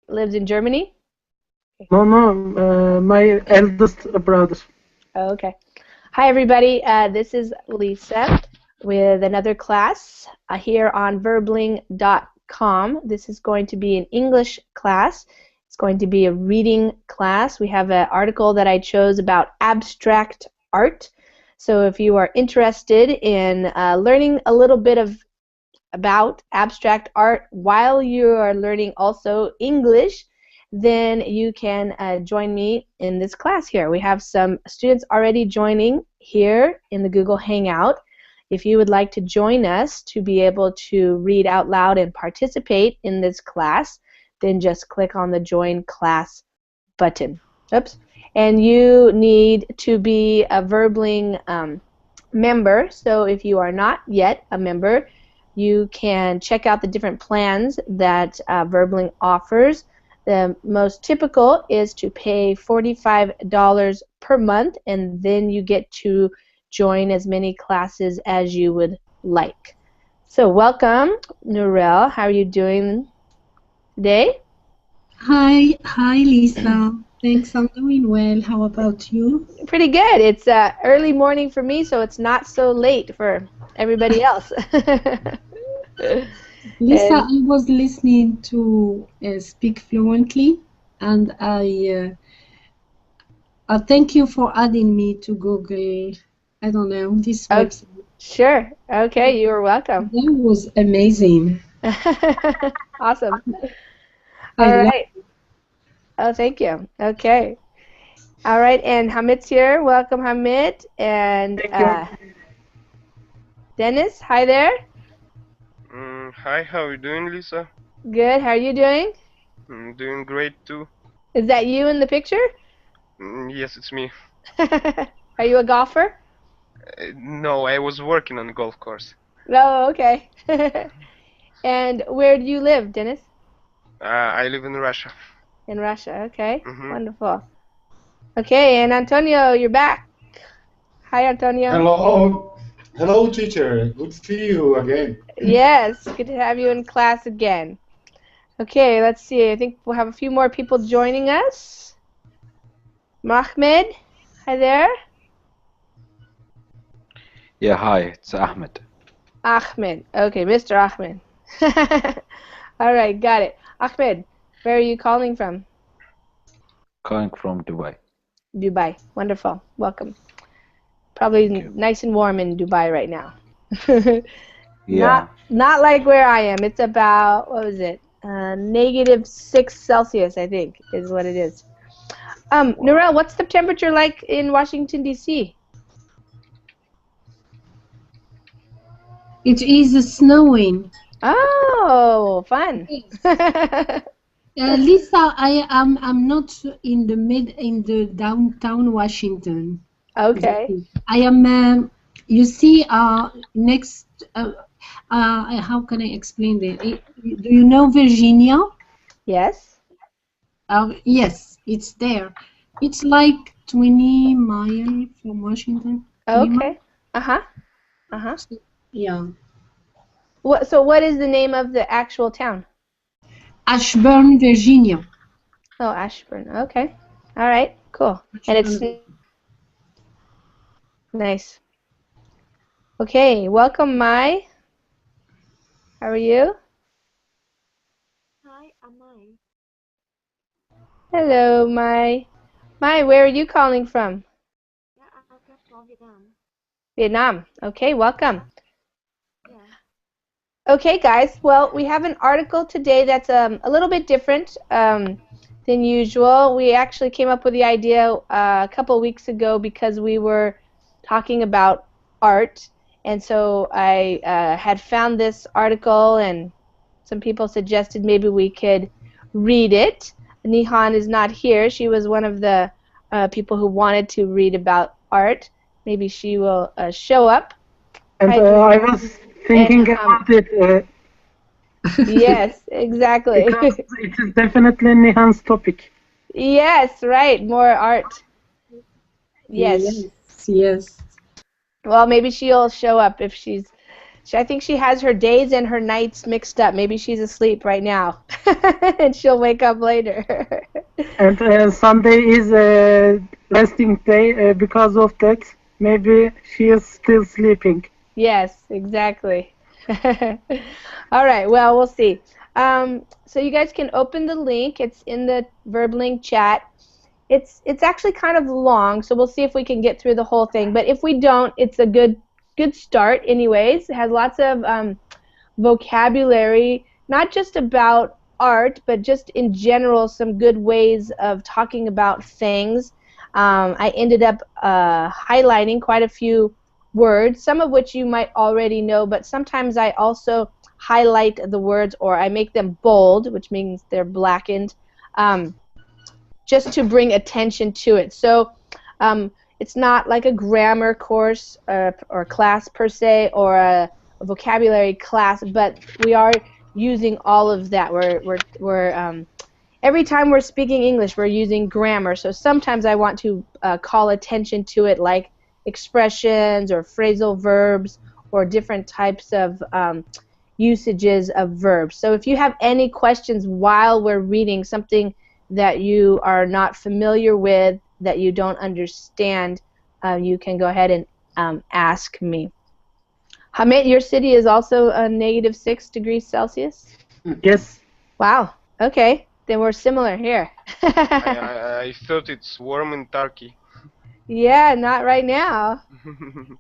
lives in Germany? No, my eldest brother. Oh, okay. Hi, everybody. This is Lisa with another class here on Verbling.com. This is going to be an English class. It's going to be a reading class. We have an article that I chose about abstract art. So if you are interested in learning a little bit about abstract art while you are learning also English, then you can join me in this class here. We have some students already joining here in the Google Hangout. If you would like to join us to be able to read out loud and participate in this class, then just click on the Join Class button. Oops. And you need to be a Verbling member, so if you are not yet a member, you can check out the different plans that Verbling offers. The most typical is to pay $45 per month, and then you get to join as many classes as you would like. So welcome, Nurel. How are you doing today? Hi, Lisa. Thanks, I'm doing well. How about you? Pretty good. It's early morning for me, so it's not so late for everybody else. Lisa, I was listening to Speak Fluently, and I thank you for adding me to Google. I don't know, this website. Sure. Okay, you are welcome. That was amazing. Awesome. All right. Oh, thank you. Okay. All right, and Hamit's here. Welcome, Hamit. And Dennis, hi there. Hi, how are you doing, Lisa? Good. How are you doing? I'm doing great too. Is that you in the picture? Yes, it's me. Are you a golfer? No, I was working on a golf course. Oh, okay. And where do you live, Dennis? I live in Russia. In Russia. Okay. Wonderful. Okay, and Antonio, you're back. Hi, Antonio. Hello. Hello, teacher. Good to see you again. Yes, good to have you in class again. Okay, let's see. I think we'll have a few more people joining us. Mahmed, hi there. Yeah, hi, it's Ahmed. Ahmed. Okay, Mr. Ahmed. All right, got it. Ahmed, where are you calling from? Calling from Dubai. Dubai. Wonderful. Welcome. Probably nice and warm in Dubai right now. Yeah. Not like where I am. It's about, what was it? -6 Celsius, I think, is what it is. Nurel, what's the temperature like in Washington, D.C.? It is snowing. Oh, fun. Lisa, I'm not in the downtown Washington. Okay. I am. You see, next. How can I explain that? Do you know Virginia? Yes. Yes, it's there. It's like 20 miles from Washington. Okay. Yeah. What is the name of the actual town? Ashburn, Virginia. Oh, Ashburn. Okay. All right. Cool. And it's nice. Okay. Welcome, Mai. How are you? Hi, I'm Mai. Hello, Mai. Mai, where are you calling from? Yeah, I'm from Vietnam. Vietnam. Okay, welcome. Yeah. Okay, guys. Well, we have an article today that's a little bit different than usual. We actually came up with the idea a couple weeks ago because we were talking about art, and so I had found this article, and some people suggested maybe we could read it. Nihan is not here. She was one of the people who wanted to read about art. Maybe she will show up. And I was thinking about it. Yes, exactly. Because it is definitely Nihan's topic. Yes, right. More art. Yes. Yes. Well, maybe she'll show up if she's I think she has her days and her nights mixed up. Maybe she's asleep right now, and she'll wake up later. And Sunday is a resting day because of that. Maybe she is still sleeping. Yes, exactly. All right, well, we'll see. So you guys can open the link. It's in the Verbling chat. It's actually kind of long, so we'll see if we can get through the whole thing. But if we don't, it's a good start anyways. It has lots of vocabulary, not just about art, but just in general some good ways of talking about things. I ended up highlighting quite a few words, some of which you might already know, but sometimes I also highlight the words, or I make them bold, which means they're blackened, just to bring attention to it. So it's not like a grammar course or class per se, or a vocabulary class, but we are using all of that. We're every time we're speaking English, we're using grammar. So sometimes I want to call attention to it, like expressions or phrasal verbs or different types of usages of verbs. So if you have any questions while we're reading something that you are not familiar with, that you don't understand, you can go ahead and ask me. Hamid, your city is also a -6 degrees Celsius? Yes. Wow. Okay. Then we're similar here. I thought it's warm in Turkey. Yeah, not right now.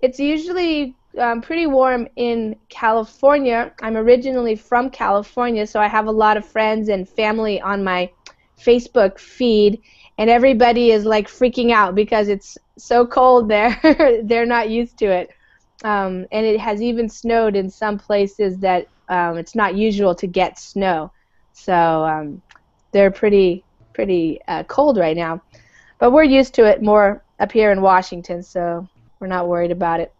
It's usually pretty warm in California. I'm originally from California, so I have a lot of friends and family on my Facebook feed, and everybody is like freaking out because it's so cold there. They're not used to it. And it has even snowed in some places that it's not usual to get snow. So they're pretty cold right now. But we're used to it more up here in Washington, so we're not worried about it.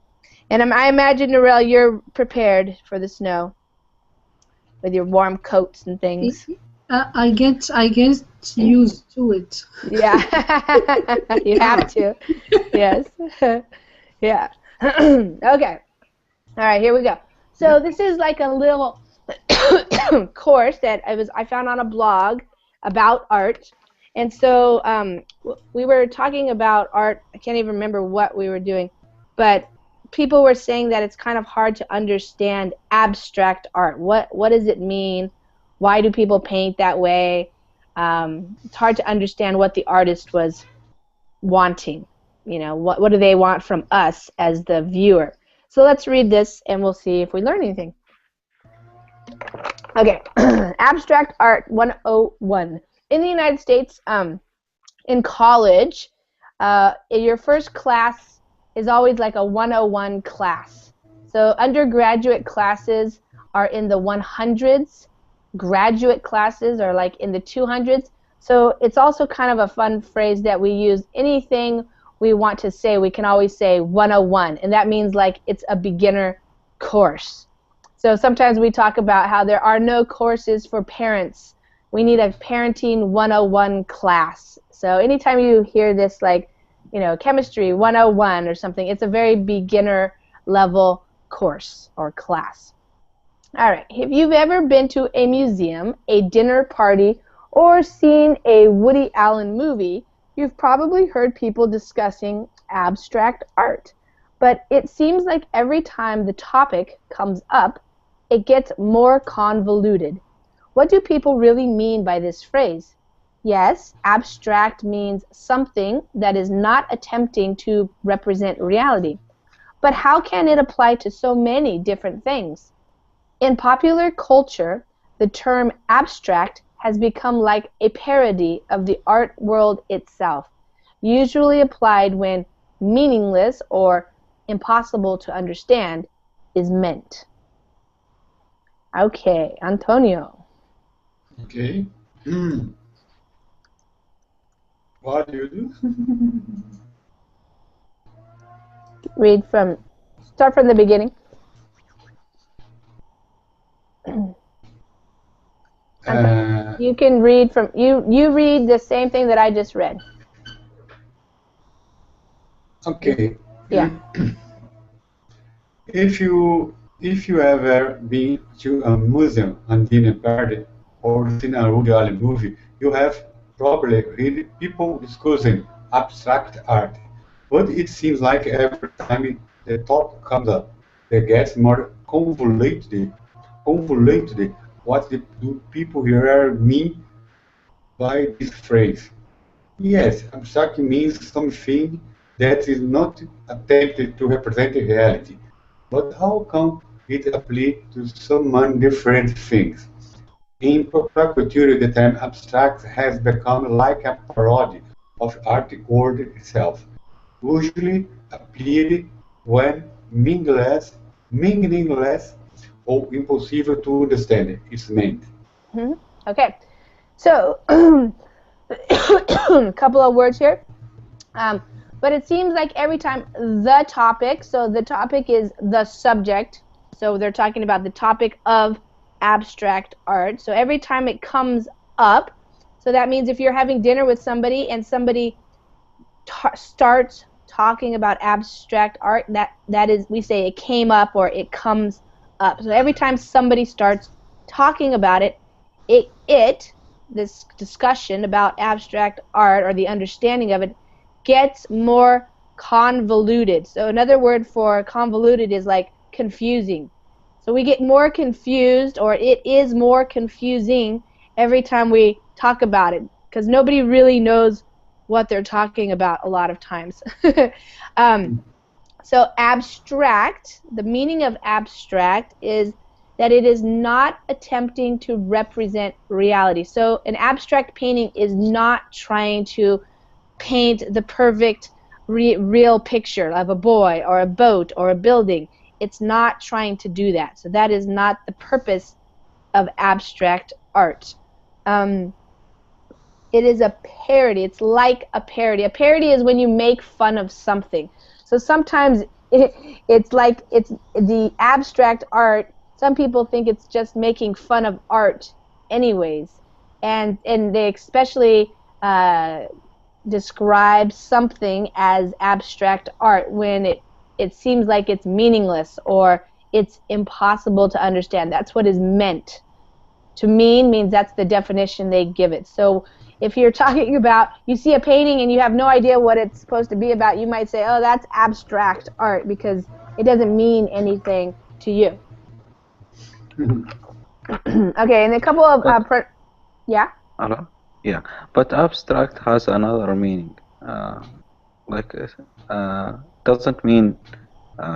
And I imagine, Narelle, you're prepared for the snow with your warm coats and things. I get used to it. Yeah, you have to. Yes. Yeah. Okay. All right, here we go. So this is like a little course that I found on a blog about art. And so we were talking about art. I can't even remember what we were doing, but people were saying that it's kind of hard to understand abstract art. What does it mean? Why do people paint that way? It's hard to understand what the artist was wanting. You know, what do they want from us as the viewer? So let's read this and we'll see if we learn anything. Okay, Abstract Art 101. In the United States, in college, your first class is always like a 101 class. So undergraduate classes are in the 100s. Graduate classes are like in the 200s. So it's also kind of a fun phrase that we use. Anything we want to say, we can always say 101, and that means like it's a beginner course. So sometimes we talk about how there are no courses for parents. We need a parenting 101 class. So anytime you hear this, like, you know, chemistry 101 or something, it's a very beginner level course or class. All right, if you've ever been to a museum, a dinner party, or seen a Woody Allen movie, you've probably heard people discussing abstract art. But it seems like every time the topic comes up, it gets more convoluted. What do people really mean by this phrase? Yes, abstract means something that is not attempting to represent reality. But how can it apply to so many different things? In popular culture, the term abstract has become like a parody of the art world itself, usually applied when meaningless or impossible to understand is meant. Okay, Antonio. Okay. What do you do? Start from the beginning. You can read from, you read the same thing that I just read. Okay. Yeah. If you If you ever been to a museum and dinner party or seen a Woody Allen movie, you have probably heard people discussing abstract art. But it seems like every time the topic comes up, it gets more convoluted. Convoluted. What do people here mean by this phrase? Yes, abstract means something that is not attempted to represent reality. But how can it apply to so many different things? In popular culture, the term abstract has become like a parody of art word itself, usually applied when meaningless or impossible to understand its meaning. Okay, so a couple of words here. But it seems like every time the topic, so the topic is the subject, so they're talking about the topic of abstract art. So every time it comes up, so that means if you're having dinner with somebody and somebody starts talking about abstract art, that is, we say it came up or it comes up. So every time somebody starts talking about it, this discussion about abstract art or the understanding of it gets more convoluted. So another word for convoluted is like confusing. So we get more confused, or it is more confusing every time we talk about it, because nobody really knows what they're talking about a lot of times. So abstract, the meaning of abstract is that it is not attempting to represent reality. So an abstract painting is not trying to paint the perfect real picture of a boy or a boat or a building. It's not trying to do that. So that is not the purpose of abstract art. It is a parody. It's like a parody. A parody is when you make fun of something. So sometimes it's like it's the abstract art. Some people think it's just making fun of art anyways. And they especially describe something as abstract art when it seems like it's meaningless or it's impossible to understand. That's what is meant. To means that's the definition they give it. So if you're talking about, you see a painting and you have no idea what it's supposed to be about, you might say, oh, that's abstract art because it doesn't mean anything to you. Okay, and a couple of, yeah? Hello? Yeah, but abstract has another meaning. Doesn't mean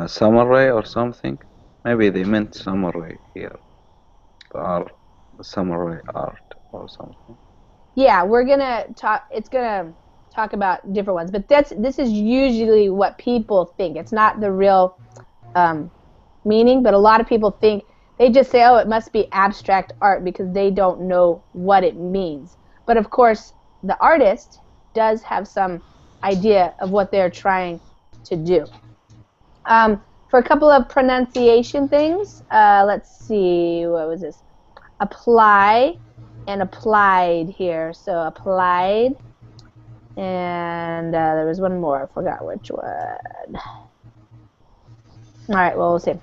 summary or something. Maybe they meant summary here, or summary art or something. Yeah, we're gonna talk. It's gonna talk about different ones, but this is usually what people think. It's not the real meaning, but a lot of people think, they just say, oh, it must be abstract art because they don't know what it means. But of course, the artist does have some idea of what they're trying to do. For a couple of pronunciation things, let's see, what was this? Apply and applied here. So applied, and there was one more. I forgot which one. All right, well, we'll see.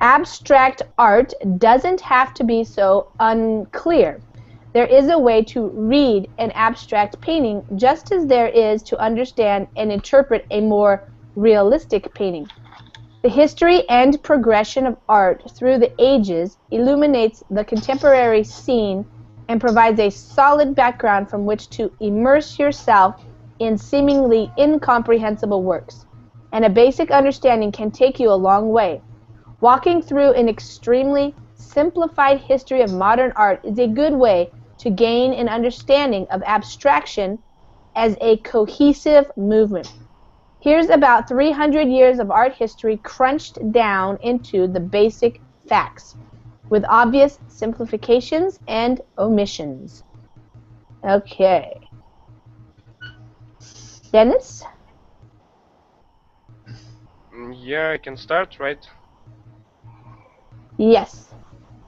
Abstract art doesn't have to be so unclear. There is a way to read an abstract painting just as there is to understand and interpret a more realistic painting. The history and progression of art through the ages illuminates the contemporary scene and provides a solid background from which to immerse yourself in seemingly incomprehensible works. And a basic understanding can take you a long way. Walking through an extremely simplified history of modern art is a good way to gain an understanding of abstraction as a cohesive movement. Here's about 300 years of art history crunched down into the basic facts, with obvious simplifications and omissions. Okay. Dennis? Yeah, I can start, right? Yes.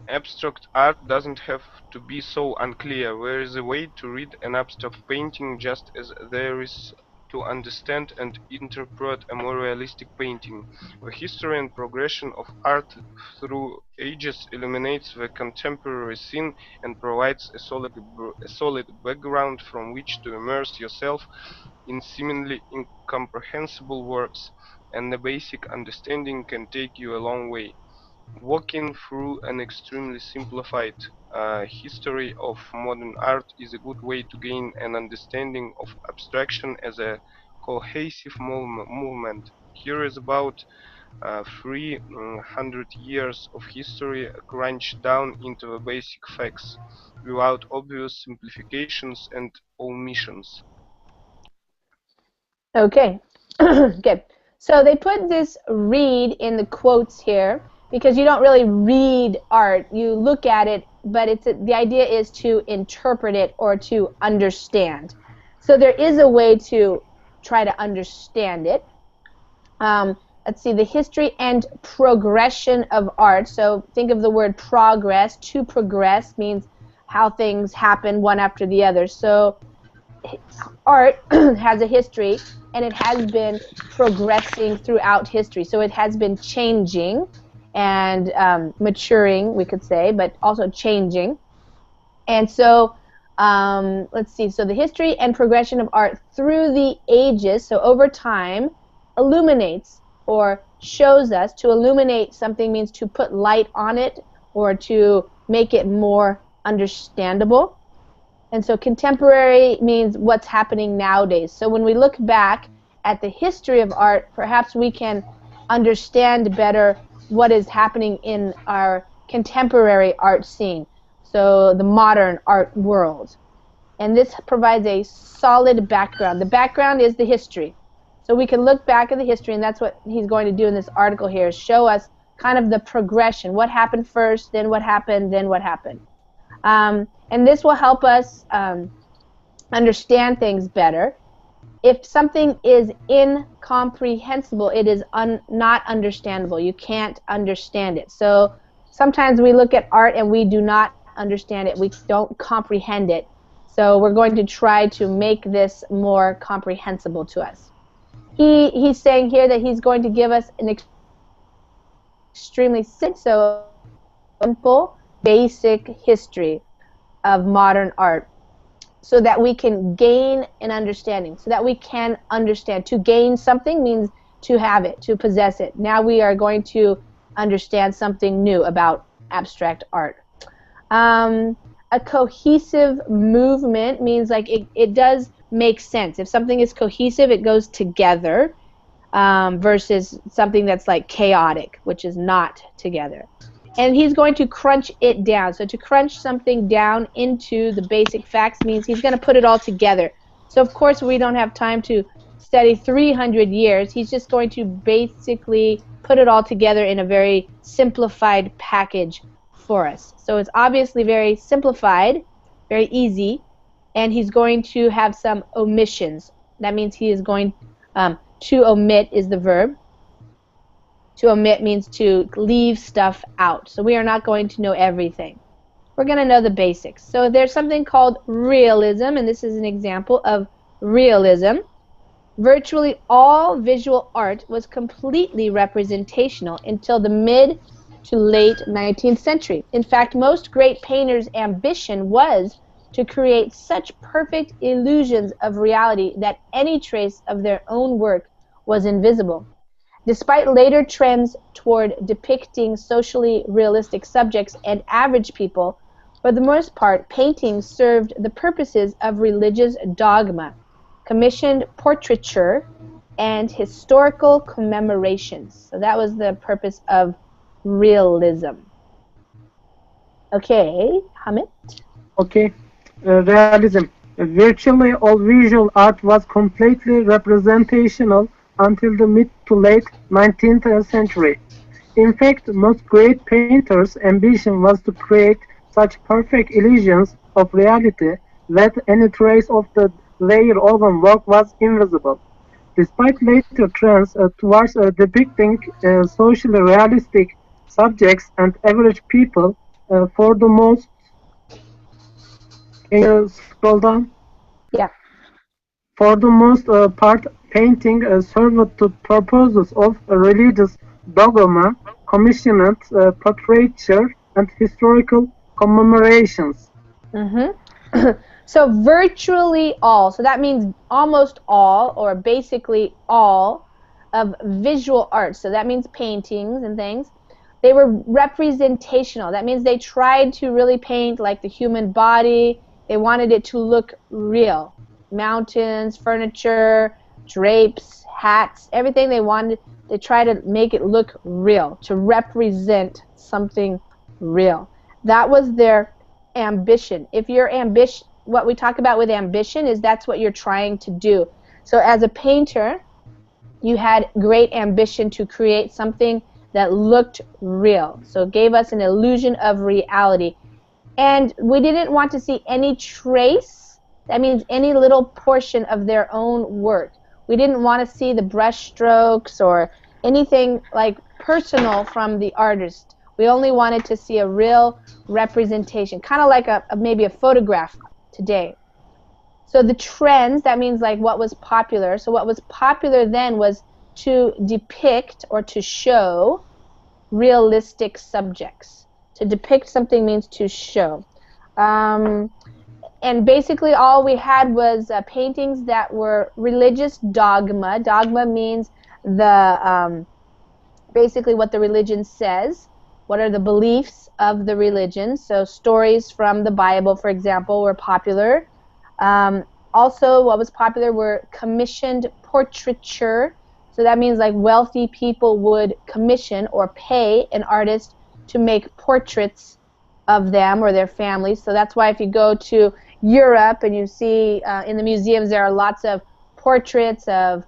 Abstract art doesn't have to be so unclear. There is a way to read an abstract painting just as there is to understand and interpret a more realistic painting. The history and progression of art through ages illuminates the contemporary scene and provides a solid background from which to immerse yourself in seemingly incomprehensible works, and a basic understanding can take you a long way. Walking through an extremely simplified history of modern art is a good way to gain an understanding of abstraction as a cohesive movement. Here is about 300 years of history crunched down into the basic facts, without obvious simplifications and omissions. Okay, good. So they put this read in the quotes here because you don't really read art. You look at it, but the idea is to interpret it or to understand. So there is a way to try to understand it. Let's see, the history and progression of art. So think of the word progress. To progress means how things happen one after the other. So art has a history, and it has been progressing throughout history. So it has been changing and maturing, we could say, but also changing. And so let's see, so the history and progression of art through the ages, so over time, illuminates or shows us. To illuminate something means to put light on it or to make it more understandable. And so contemporary means what's happening nowadays. So when we look back at the history of art, perhaps we can understand better what is happening in our contemporary art scene, so the modern art world. And this provides a solid background. The background is the history. So we can look back at the history, and that's what he's going to do in this article here, is show us kind of the progression. What happened first, then what happened, then what happened. And this will help us understand things better. If something is incomprehensible, it is not understandable. You can't understand it. So sometimes we look at art and we do not understand it. We don't comprehend it. So we're going to try to make this more comprehensible to us. He's saying here that he's going to give us an extremely simple, basic history of modern art, so that we can gain an understanding, so that we can understand. To gain something means to have it, to possess it. Now we are going to understand something new about abstract art. A cohesive movement means like it does make sense. If something is cohesive, it goes together, versus something that's like chaotic, which is not together. And he's going to crunch it down. So to crunch something down into the basic facts means he's going to put it all together. So of course we don't have time to study 300 years. He's just going to basically put it all together in a very simplified package for us. So it's obviously very simplified, very easy, and he's going to have some omissions. That means he is going to omit is the verb. To omit means to leave stuff out. So we are not going to know everything. We're going to know the basics. So there's something called realism, and this is an example of realism. Virtually all visual art was completely representational until the mid to late 19th century. In fact, most great painters' ambition was to create such perfect illusions of reality that any trace of their own work was invisible. Despite later trends toward depicting socially realistic subjects and average people, for the most part, paintings served the purposes of religious dogma, commissioned portraiture, and historical commemorations. So that was the purpose of realism. Okay, Hamid? Okay, realism. Virtually all visual art was completely representational until the mid to late 19th century. In fact, most great painters' ambition was to create such perfect illusions of reality that any trace of their own work was invisible. Despite later trends towards depicting socially realistic subjects and average people, for the most... Can you scroll down? Yeah. For the most part, painting served to purposes of religious dogma, commissioned portraiture, and historical commemorations. So virtually all, so that means almost all or basically all of visual art, so that means paintings and things, they were representational. That means they tried to really paint like the human body. They wanted it to look real. Mountains, furniture, drapes, hats, everything they wanted, they tried to make it look real, to represent something real. That was their ambition. If your ambition, what we talk about with ambition is that's what you're trying to do. So as a painter, you had great ambition to create something that looked real. So it gave us an illusion of reality. And we didn't want to see any trace, that means any little portion of their own work. We didn't want to see the brush strokes or anything like personal from the artist. We only wanted to see a real representation, kind of like maybe a photograph today. So the trends, that means like what was popular. So what was popular then was to depict or to show realistic subjects. To depict something means to show. And basically all we had was paintings that were religious dogma. Dogma means the basically what the religion says. What are the beliefs of the religion? So stories from the Bible, for example, were popular. Also, what was popular were commissioned portraiture. So that means like wealthy people would commission or pay an artist to make portraits of them or their families. So that's why if you go to Europe and you see in the museums there are lots of portraits of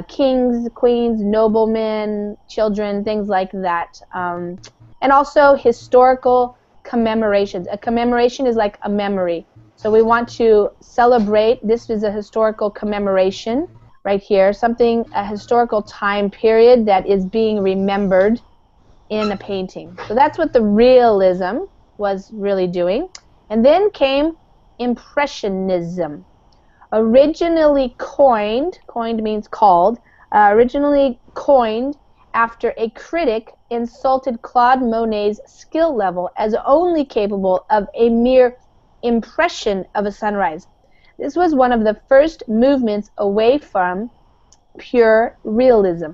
kings, queens, noblemen, children, things like that. And also historical commemorations. A commemoration is like a memory. So we want to celebrate, this is a historical commemoration right here, something, a historical time period that is being remembered in a painting. So that's what the realism was really doing. And then came Impressionism. Originally coined means called, originally coined after a critic insulted Claude Monet's skill level as only capable of a mere impression of a sunrise. This was one of the first movements away from pure realism.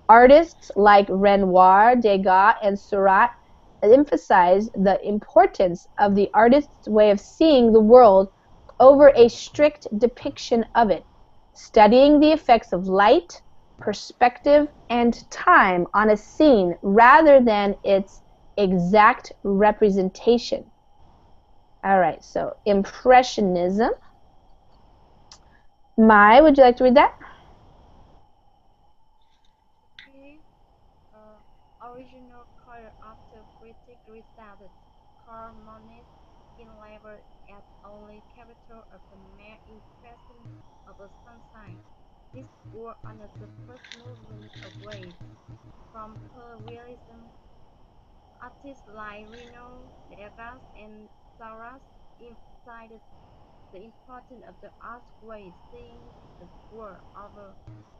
Artists like Renoir, Degas, and Seurat emphasized the importance of the artist's way of seeing the world over a strict depiction of it, studying the effects of light, perspective, and time on a scene rather than its exact representation. All right, so Impressionism. Mai, would you like to read that? Okay. Original color after critic resulted. Carl Monet in labor as only capital of the mere impression of a sunshine. This work under the first movement away from pure realism. Artists like Reno, Degas, and Sauras emphasized the importance of the art's way seeing the world over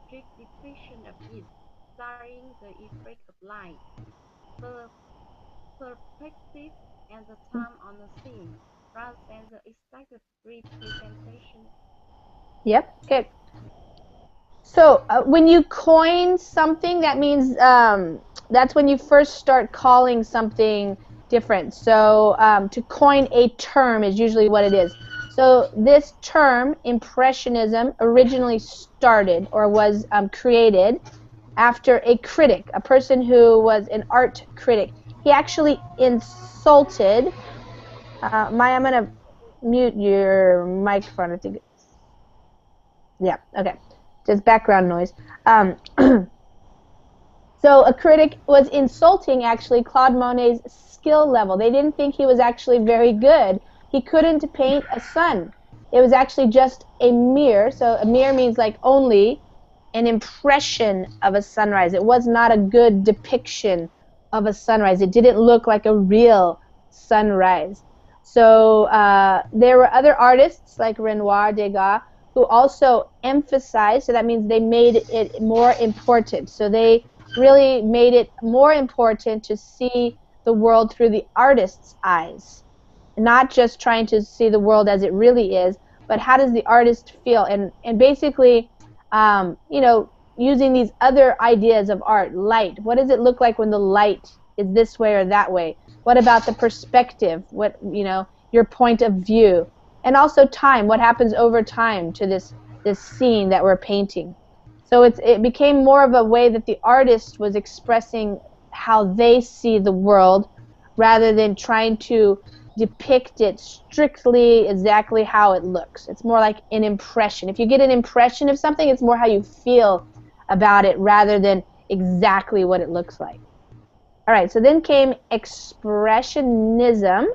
strict depiction of it, studying the effect of light, perspective, and the time on the scene, rather than the exact representation. Yep, good. So when you coin something, that means that's when you first start calling something different. So to coin a term is usually what it is. So this term, Impressionism, originally started or was created after a critic, a person who was an art critic. He actually insulted, Maya, I'm going to mute your microphone, I think. Yeah, okay. Just background noise. So a critic was insulting, actually, Claude Monet's skill level. They didn't think he was actually very good. He couldn't paint a sun. It was actually just a mirror. So a mirror means like only an impression of a sunrise. It was not a good depiction of a sunrise. It didn't look like a real sunrise. So there were other artists like Renoir, Degas, who also emphasized, so that means they made it more important. So they really made it more important to see the world through the artist's eyes, not just trying to see the world as it really is, but how does the artist feel? And basically, you know, using these other ideas of art, light. What does it look like when the light is this way or that way? What about the perspective? What, you know, your point of view? And also time. What happens over time to this scene that we're painting? So it became more of a way that the artist was expressing how they see the world, rather than trying to depict it strictly exactly how it looks. It's more like an impression. If you get an impression of something, it's more how you feel about it rather than exactly what it looks like. All right, so then came Expressionism.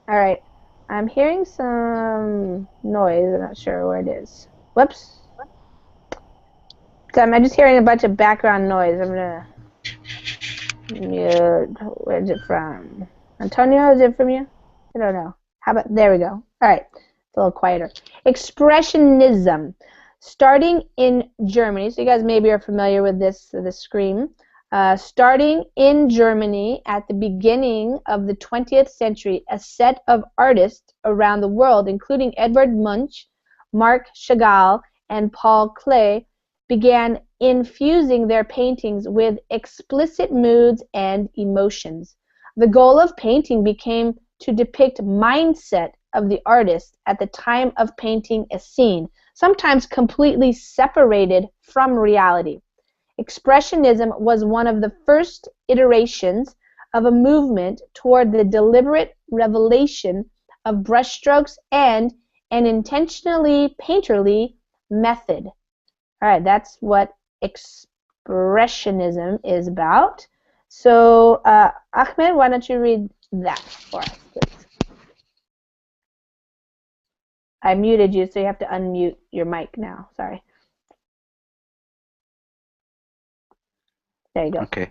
All right, I'm hearing some noise. I'm not sure where it is. Whoops. So I'm just hearing a bunch of background noise. I'm going to mute. Where's it from? Antonio, is it from you? I don't know. How about, there we go. All right, it's a little quieter. Expressionism. Starting in Germany, so you guys maybe are familiar with this scream. Starting in Germany at the beginning of the 20th century, a set of artists around the world, including Edvard Munch, Marc Chagall, and Paul Klee, began infusing their paintings with explicit moods and emotions. The goal of painting became to depict mindset of the artist at the time of painting a scene, sometimes completely separated from reality. Expressionism was one of the first iterations of a movement toward the deliberate revelation of brushstrokes and an intentionally painterly method. All right, that's what Expressionism is about. So, Ahmed, why don't you read that for us, please? I muted you, so you have to unmute your mic now. Sorry. There you go. Okay.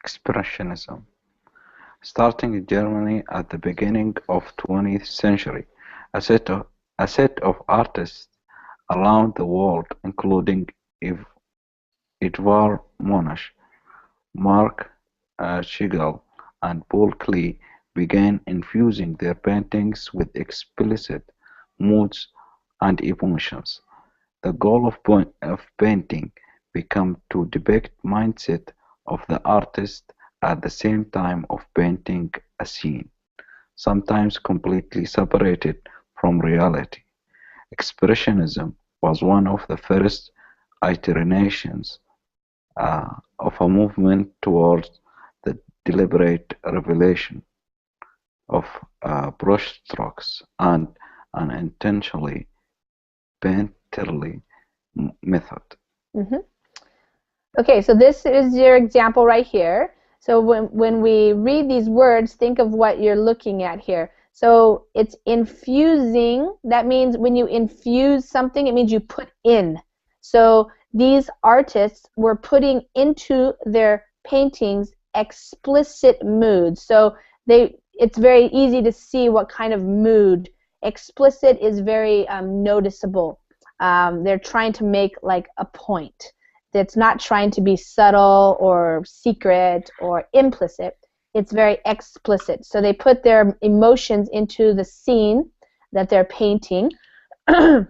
Expressionism. Starting in Germany at the beginning of 20th century, a set of artists around the world, including Edvard Munch, Marc Chagall, and Paul Klee, began infusing their paintings with explicit moods and emotions. The goal of painting became to depict mindset of the artist at the same time of painting a scene, sometimes completely separated from reality. Expressionism was one of the first iterations of a movement towards the deliberate revelation of brushstrokes and an intentionally painterly method. Mm-hmm. Okay, so this is your example right here. So when we read these words, think of what you're looking at here. So it's infusing. That means when you infuse something, it means you put in. So these artists were putting into their paintings explicit moods. So it's very easy to see what kind of mood. Explicit is very noticeable. They're trying to make like a point. That's not trying to be subtle or secret or implicit. It's very explicit. So they put their emotions into the scene that they're painting. And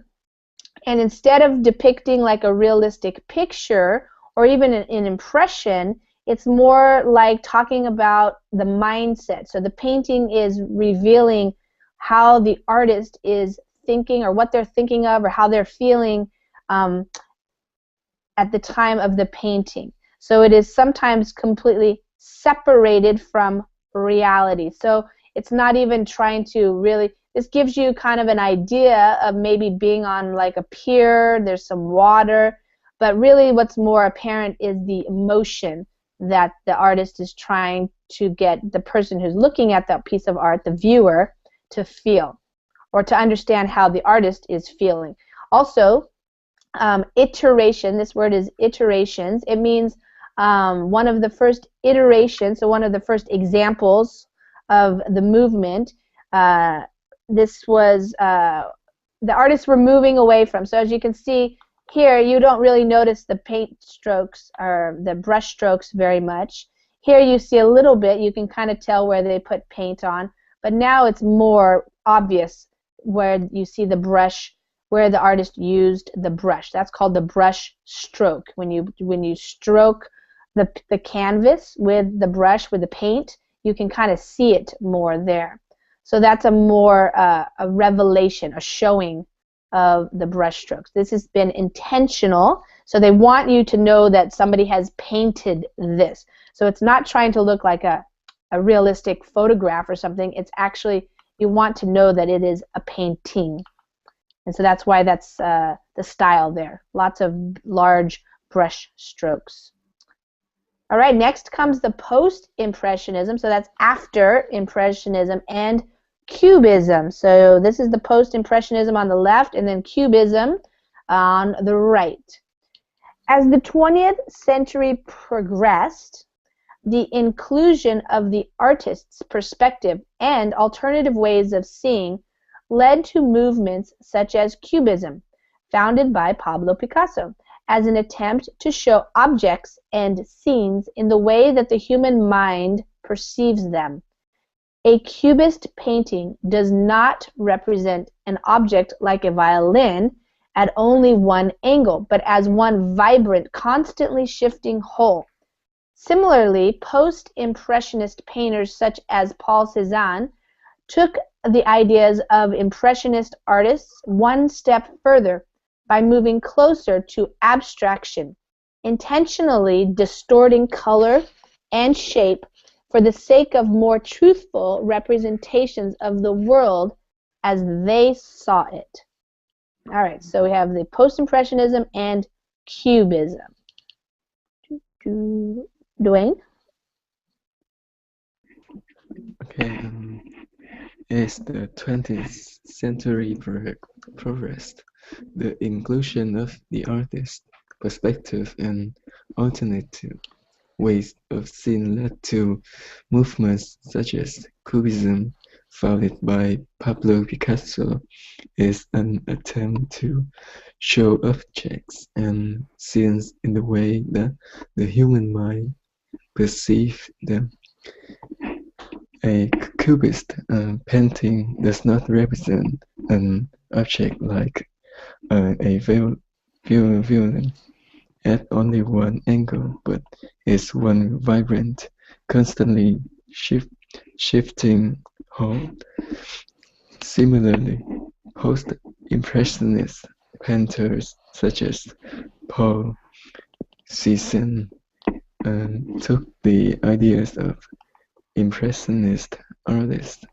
instead of depicting like a realistic picture or even an impression, it's more like talking about the mindset. So the painting is revealing how the artist is thinking or what they're thinking of or how they're feeling at the time of the painting. So it is sometimes completely separated from reality. So it's not even trying to really, this gives you kind of an idea of maybe being on like a pier, there's some water, but really what's more apparent is the emotion that the artist is trying to get the person who's looking at that piece of art, the viewer, to feel or to understand how the artist is feeling. Also, iteration, this word is iterations. It means one of the first iterations, so one of the first examples of the movement this was the artists were moving away from. So as you can see here, you don't really notice the paint strokes or the brush strokes very much. Here you see a little bit. You can kind of tell where they put paint on, but now it's more obvious where you see the brush, where the artist used the brush. That's called the brush stroke. When you stroke the canvas with the brush, with the paint, you can kind of see it more there. So that's a more a revelation, a showing of the brush strokes. This has been intentional, so they want you to know that somebody has painted this. So it's not trying to look like a realistic photograph or something. It's actually, you want to know that it is a painting. And so that's why that's the style there. Lots of large brush strokes. All right, next comes the post-impressionism. So that's after Impressionism and Cubism. So this is the post-impressionism on the left, and then Cubism on the right. As the 20th century progressed, the inclusion of the artist's perspective and alternative ways of seeing led to movements such as Cubism, founded by Pablo Picasso, as an attempt to show objects and scenes in the way that the human mind perceives them. A Cubist painting does not represent an object like a violin at only one angle, but as one vibrant, constantly shifting whole. Similarly, post-impressionist painters such as Paul Cézanne took the ideas of impressionist artists one step further by moving closer to abstraction, intentionally distorting color and shape for the sake of more truthful representations of the world as they saw it. All right, so we have the post-impressionism and Cubism. Dwayne? Okay, as the 20th century progressed, the inclusion of the artist's perspective and alternative ways of seeing led to movements such as Cubism, founded by Pablo Picasso, is an attempt to show objects and scenes in the way that the human mind perceives them. A Cubist painting does not represent an object like a violin at only one angle, but is one vibrant, constantly shifting whole. Similarly, post-impressionist painters such as Paul Cézanne took the ideas of impressionist artists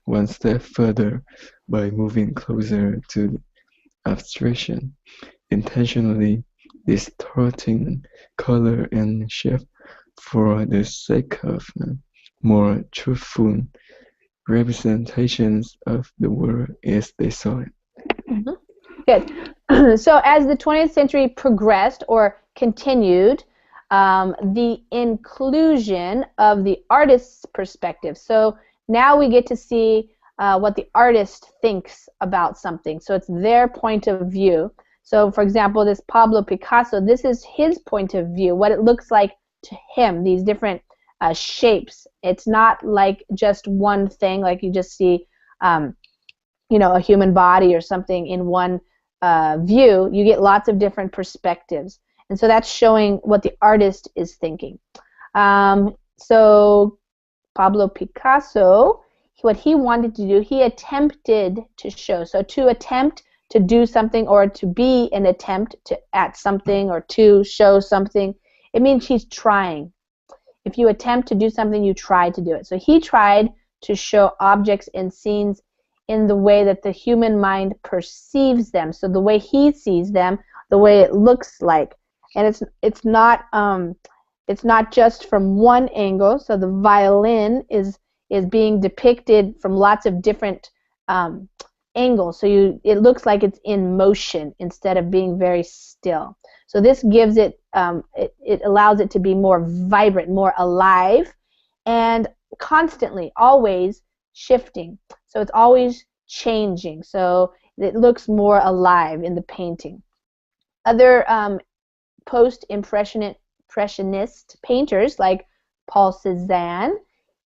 one step further by moving closer to abstraction, intentionally distorting color and shape for the sake of more truthful representations of the world as they saw it. Mm-hmm. Good. So as the 20th century progressed or continued, the inclusion of the artist's perspective. So now we get to see what the artist thinks about something. So it's their point of view. So for example, this Pablo Picasso, this is his point of view, what it looks like to him, these different shapes. It's not like just one thing, like you just see, you know, a human body or something in one view. You get lots of different perspectives. And so that's showing what the artist is thinking. So Pablo Picasso, what he wanted to do, he attempted to show. So to attempt to do something, or to be an attempt at something, or to show something, it means he's trying. If you attempt to do something, you try to do it. So he tried to show objects and scenes in the way that the human mind perceives them. So the way he sees them, the way it looks like. And it's not just from one angle. So the violin is being depicted from lots of different angles. So it looks like it's in motion instead of being very still. So this gives it it allows it to be more vibrant, more alive, and constantly, always shifting. So it's always changing, so it looks more alive in the painting. Other post-impressionist painters like Paul Cézanne,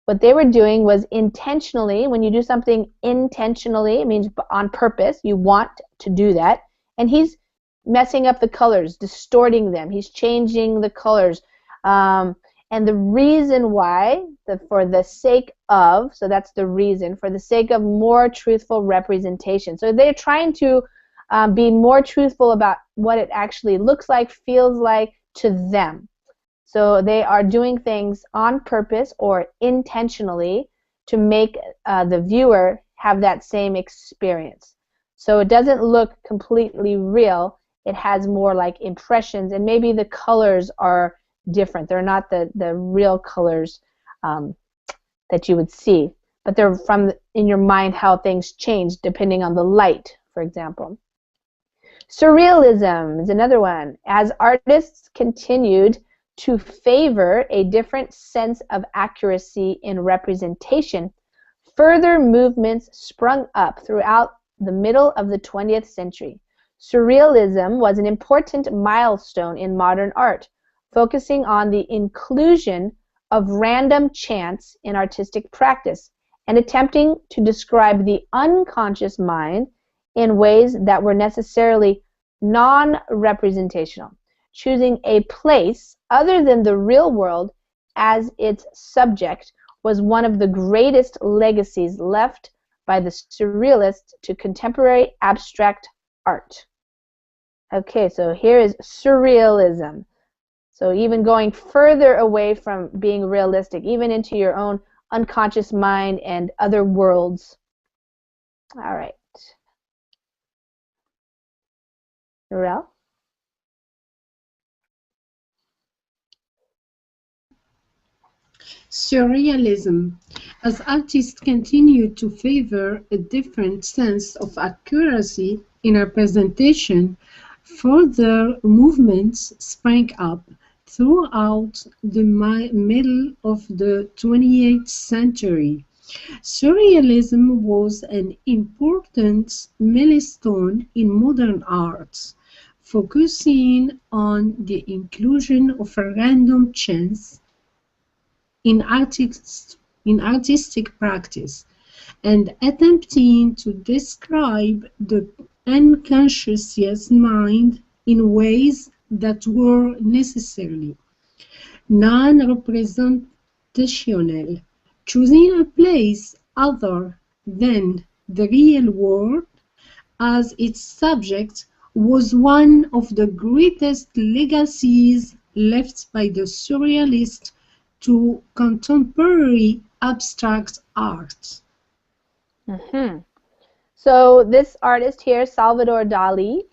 what they were doing was intentionally, when you do something intentionally, it means on purpose, you want to do that, and he's messing up the colors, distorting them, he's changing the colors, and the reason why, for the sake of, so that's the reason, for the sake of more truthful representation. So they're trying to be more truthful about what it actually looks like, feels like to them. So they are doing things on purpose or intentionally to make the viewer have that same experience. So it doesn't look completely real. It has more like impressions, and maybe the colors are different. They're not the real colors that you would see, but they're from in your mind how things change depending on the light, for example. Surrealism is another one. As artists continued to favor a different sense of accuracy in representation, further movements sprung up throughout the middle of the 20th century. Surrealism was an important milestone in modern art, focusing on the inclusion of random chance in artistic practice and attempting to describe the unconscious mind in ways that were necessarily non-representational, choosing a place other than the real world as its subject was one of the greatest legacies left by the Surrealists to contemporary abstract art. Okay, so here is Surrealism. So even going further away from being realistic, even into your own unconscious mind and other worlds. All right. Narelle? Surrealism. As artists continued to favor a different sense of accuracy in representation, further movements sprang up throughout the middle of the 20th century. Surrealism was an important milestone in modern art, focusing on the inclusion of a random chance in artistic practice and attempting to describe the unconscious mind in ways that were necessarily non-representational, choosing a place other than the real world as its subject was one of the greatest legacies left by the Surrealists to contemporary abstract art. So this artist here, Salvador Dali,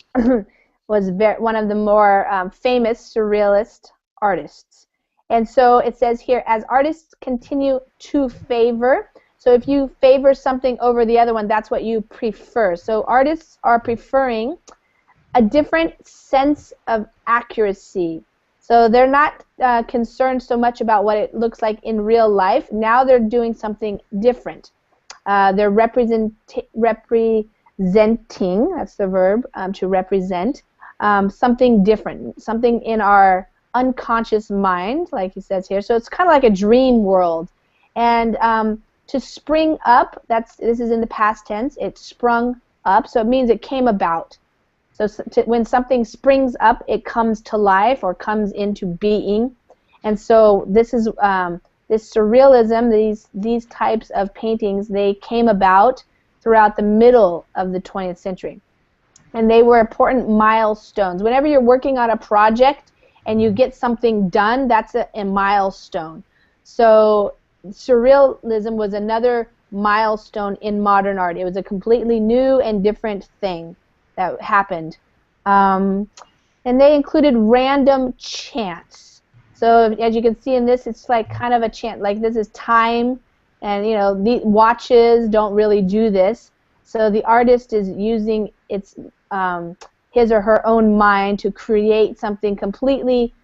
was one of the more famous Surrealist artists. And so it says here, as artists continue to favor, so if you favor something over the other one, that's what you prefer. So artists are preferring a different sense of accuracy. So they're not concerned so much about what it looks like in real life. Now they're doing something different. They're representing, that's the verb, to represent, something different, something in our unconscious mind, like he says here. So it's kind of like a dream world. And to spring up, this is in the past tense, it sprung up, so it means it came about. So when something springs up, it comes to life or comes into being. And so this is this surrealism, these types of paintings, they came about throughout the middle of the 20th century. And they were important milestones. Whenever you're working on a project and you get something done, that's a milestone. So surrealism was another milestone in modern art. It was a completely new and different thing that happened. And they included random chance. So as you can see in this, it's like kind of a chance, like this is time, and you know, the watches don't really do this. So the artist is using his or her own mind to create something completely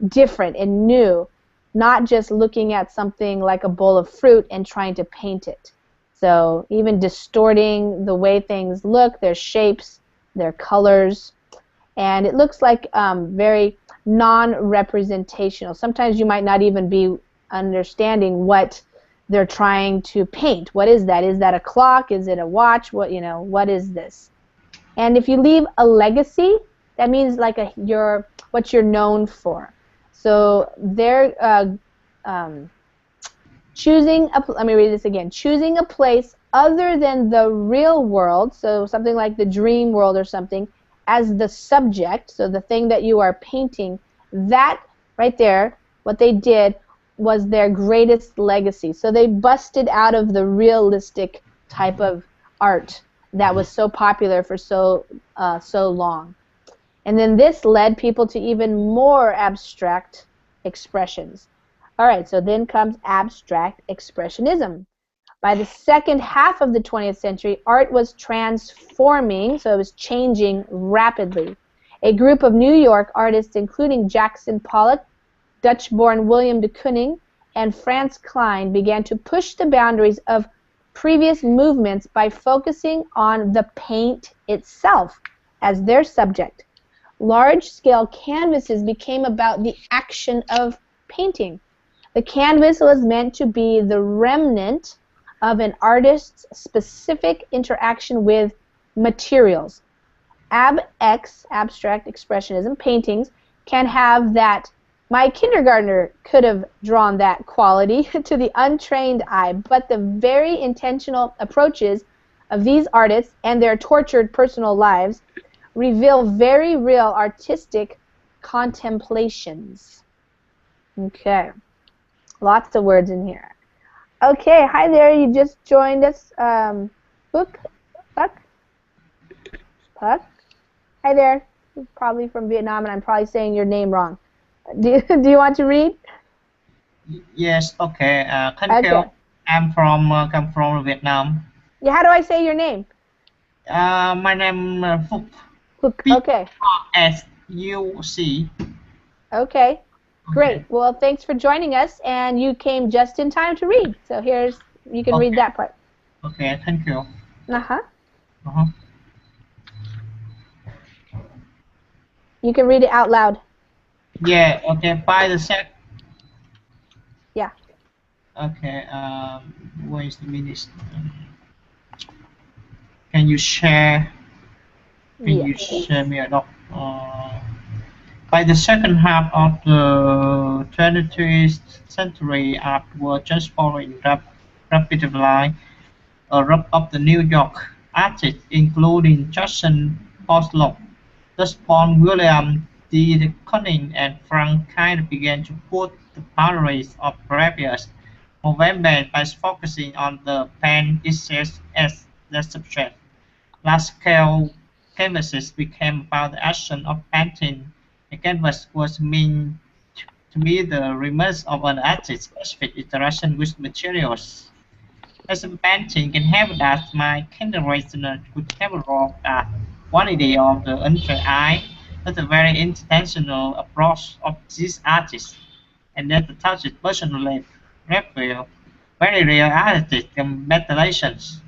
different and new, not just looking at something like a bowl of fruit and trying to paint it. So even distorting the way things look, their shapes, their colors, and it looks like very non-representational. Sometimes you might not even be understanding what they're trying to paint. What is that? Is that a clock? Is it a watch? What, what is this? And if you leave a legacy, that means like what you're known for. So they're let me read this again. Choosing a place other than the real world, so something like the dream world or something, as the subject, so the thing that you are painting, that right there, what they did was their greatest legacy. So they busted out of the realistic type of art that was so popular for so long. And then this led people to even more abstract expressions. All right, so then comes abstract expressionism. By the second half of the 20th century, art was transforming, so it was changing rapidly. A group of New York artists, including Jackson Pollock, Dutch-born William de Kooning, and Franz Klein, began to push the boundaries of previous movements by focusing on the paint itself as their subject. Large-scale canvases became about the action of painting. The canvas was meant to be the remnant of an artist's specific interaction with materials. Abstract expressionism paintings can have that. My kindergartner could have drawn that quality to the untrained eye, but the very intentional approaches of these artists and their tortured personal lives reveal very real artistic contemplations. Okay, lots of words in here. Okay, hi there, you just joined us. Puck? Hi there. You're probably from Vietnam, and I'm probably saying your name wrong. Do you want to read? Yes, okay. Thank you. I'm come from Vietnam. Yeah, how do I say your name? My name is Phúc. Okay. P-R-S-U-C. Okay. Great. Well, thanks for joining us, and you came just in time to read. So you can read that part. Okay, thank you. You can read it out loud. Yeah, okay, by the sec. Yeah. Okay, wait a minute. Can you share? You share me a doc? By the second half of the 20th century, art was transforming rapidly. A group of the New York artists, including Jackson Pollock, Dutch-born William de Kooning, and Frank Klein, began to put the boundaries of previous movements by focusing on the paint itself as the subject. Large-scale canvases became about the action of painting. A canvas was meant to be the remnants of an artist's specific interaction with materials. As a painting can have that, my kindergartner could have wrote that one idea of the untrained eye. That's a very intentional approach of this artist, and that the touches personally reveal very real artistic contemplations.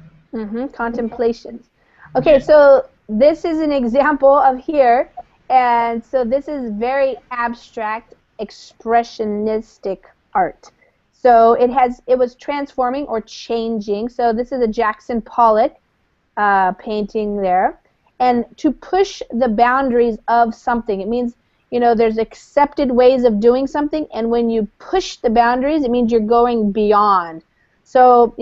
Contemplations. Okay, so this is an example of here, and so this is very abstract, expressionistic art. So it was transforming or changing. So this is a Jackson Pollock painting there, and to push the boundaries of something, it means there's accepted ways of doing something, and when you push the boundaries, it means you're going beyond. So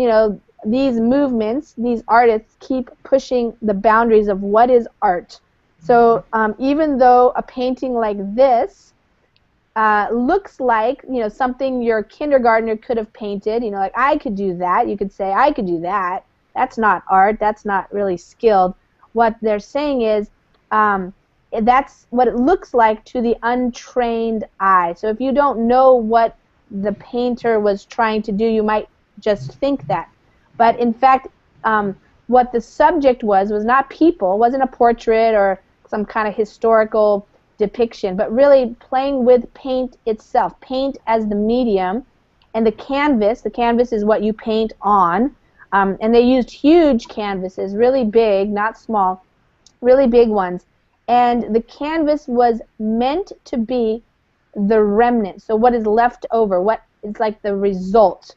these movements, these artists keep pushing the boundaries of what is art. So even though a painting like this looks like something your kindergartner could have painted, like I could do that, you could say I could do that. That's not art. That's not really skilled. What they're saying is that's what it looks like to the untrained eye. So if you don't know what the painter was trying to do, you might just think that. But in fact, what the subject was not people, wasn't a portrait or some kind of historical depiction, but really playing with paint itself, paint as the medium, and the canvas is what you paint on, And they used huge canvases, really big, not small, really big ones. And the canvas was meant to be the remnant, so what is left over, what is like the result.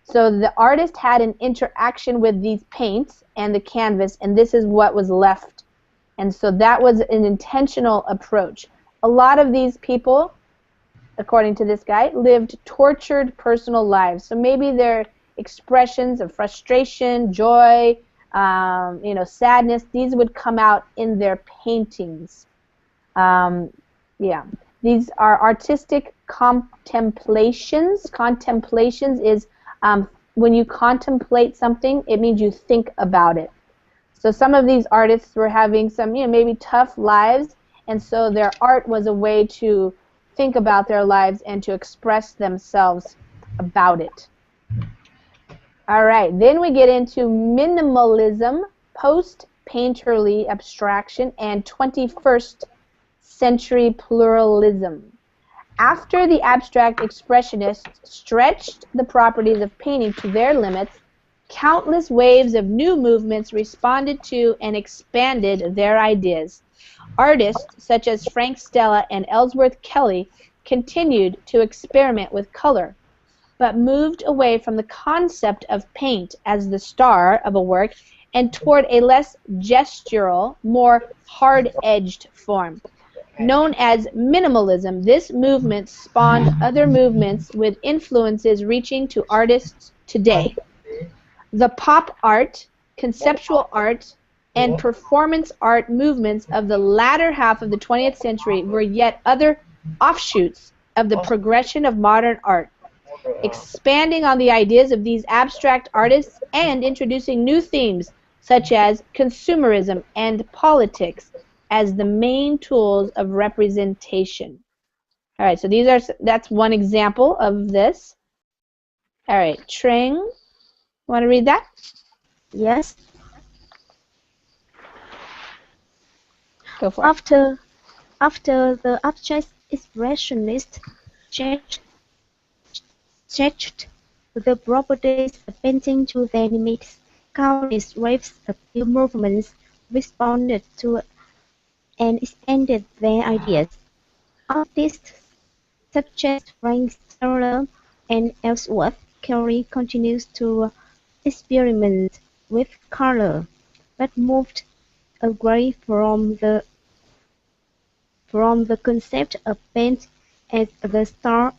So the artist had an interaction with these paints and the canvas, and this is what was left. And so that was an intentional approach. A lot of these people, according to this guy, lived tortured personal lives. So maybe their expressions of frustration, joy, sadness, these would come out in their paintings. Yeah. These are artistic contemplations. Contemplations is when you contemplate something, it means you think about it. So some of these artists were having some, maybe tough lives, and so their art was a way to think about their lives and to express themselves about it. All right, then we get into minimalism, post-painterly abstraction, and 21st century pluralism. After the abstract expressionists stretched the properties of painting to their limits, countless waves of new movements responded to and expanded their ideas. Artists such as Frank Stella and Ellsworth Kelly continued to experiment with color, but moved away from the concept of paint as the star of a work and toward a less gestural, more hard-edged form. Known as minimalism, this movement spawned other movements with influences reaching to artists today. The pop art, conceptual art, and performance art movements of the latter half of the 20th century were yet other offshoots of the progression of modern art, expanding on the ideas of these abstract artists and introducing new themes such as consumerism and politics as the main tools of representation. All right, so that's one example of this. All right, Tring, want to read that? Yes. Go for it. After the abstract expressionists stretched the properties of painting to their limits, countless waves of new movements responded to and expanded their ideas. Artists such as Frank Stella and Ellsworth Kelly continued to experiment with color, but moved away from the concept of paint as the star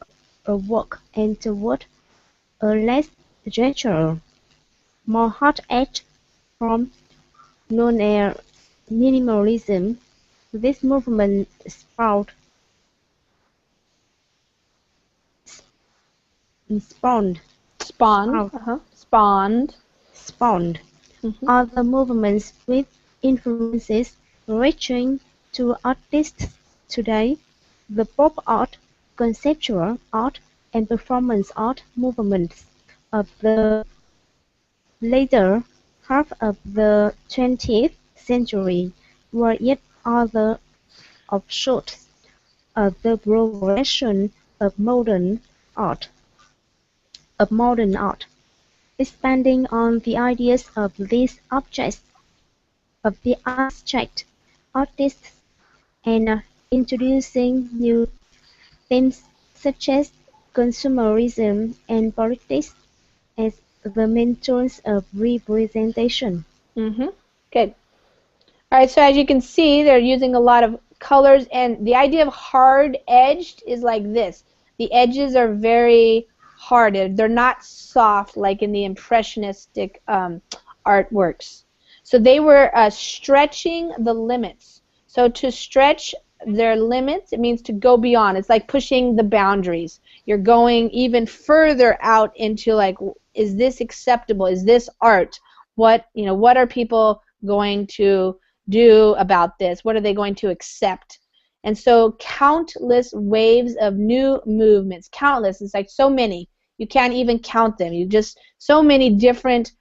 of work and toward a less gestural, more hard-edged form known as minimalism. This movement spawned other movements with influences reaching to artists today. The pop art, conceptual art, and performance art movements of the later half of the 20th century were yet other offshoots of the progression of modern art, expanding on the ideas of these objects, of the abstract artists, and introducing new themes such as consumerism and politics as the main tools of representation. Good. All right, so as you can see, they're using a lot of colors, and the idea of hard-edged is like this. The edges are very hard. They're not soft like in the impressionistic artworks. So they were stretching the limits. So to stretch their limits, it means to go beyond. It's like pushing the boundaries. You're going even further out into like, is this acceptable? Is this art? What are people going to do about this? What are they going to accept? And so countless waves of new movements, countless, it's like so many, you can't even count them. So many different